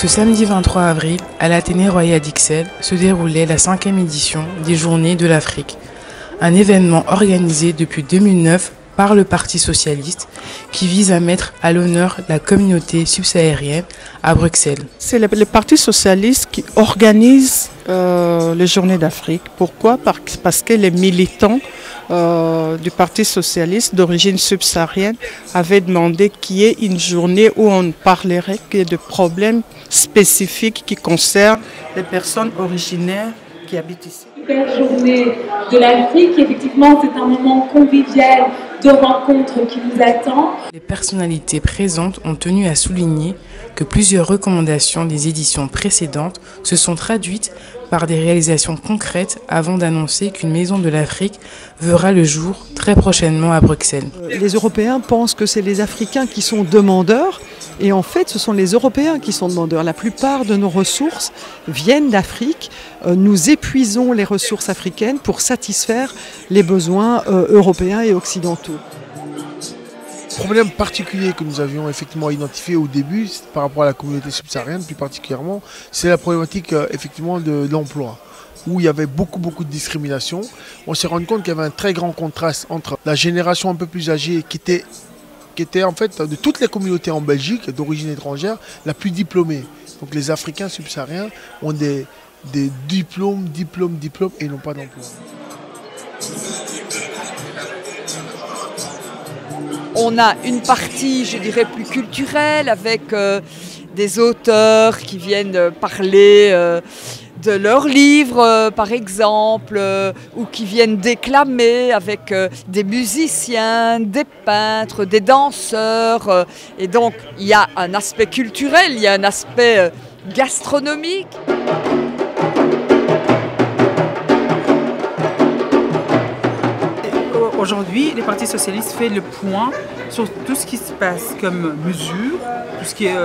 Ce samedi 23 avril, à l'Athénée Royal d'Ixelles, se déroulait la 5e édition des Journées de l'Afrique, un événement organisé depuis 2009 par le Parti socialiste qui vise à mettre à l'honneur la communauté subsaharienne à Bruxelles. C'est le Parti socialiste qui organise les Journées d'Afrique. Pourquoi? Parce que les militants du Parti socialiste d'origine subsaharienne avaient demandé qu'il y ait une journée où on parlerait de problèmes spécifiques qui concernent les personnes originaires qui habitent ici. Super journée de l'Afrique, effectivement c'est un moment convivial de rencontre qui nous attend. Les personnalités présentes ont tenu à souligner que plusieurs recommandations des éditions précédentes se sont traduites par des réalisations concrètes avant d'annoncer qu'une maison de l'Afrique verra le jour très prochainement à Bruxelles. Les Européens pensent que c'est les Africains qui sont demandeurs et en fait ce sont les Européens qui sont demandeurs. La plupart de nos ressources viennent d'Afrique. Nous épuisons les ressources africaines pour satisfaire les besoins européens et occidentaux. Le problème particulier que nous avions effectivement identifié au début par rapport à la communauté subsaharienne plus particulièrement, c'est la problématique effectivement de l'emploi, où il y avait beaucoup de discrimination. On s'est rendu compte qu'il y avait un très grand contraste entre la génération un peu plus âgée qui était en fait de toutes les communautés en Belgique d'origine étrangère la plus diplômée. Donc les Africains subsahariens ont des diplômes et n'ont pas d'emploi. On a une partie, je dirais, plus culturelle avec des auteurs qui viennent parler de leurs livres, par exemple, ou qui viennent déclamer avec des musiciens, des peintres, des danseurs. Et donc, il y a un aspect culturel, il y a un aspect gastronomique. Aujourd'hui, le Parti socialiste fait le point sur tout ce qui se passe comme mesures, tout ce qui est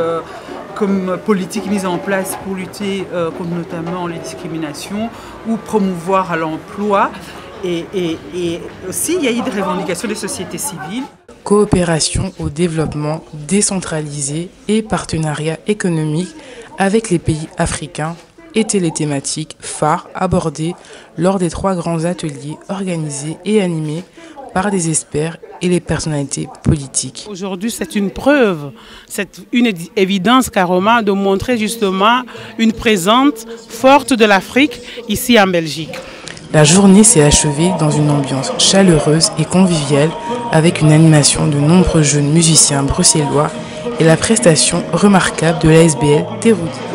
comme politique mise en place pour lutter contre notamment les discriminations ou promouvoir l'emploi. Et aussi, il y a eu des revendications des sociétés civiles. Coopération au développement décentralisé et partenariat économique avec les pays africains étaient les thématiques phares abordées lors des 3 grands ateliers organisés et animés par des experts et les personnalités politiques. Aujourd'hui, c'est une preuve, c'est une évidence carrément de montrer justement une présence forte de l'Afrique ici en Belgique. La journée s'est achevée dans une ambiance chaleureuse et conviviale avec une animation de nombreux jeunes musiciens bruxellois et la prestation remarquable de l'ASBL Théroudi.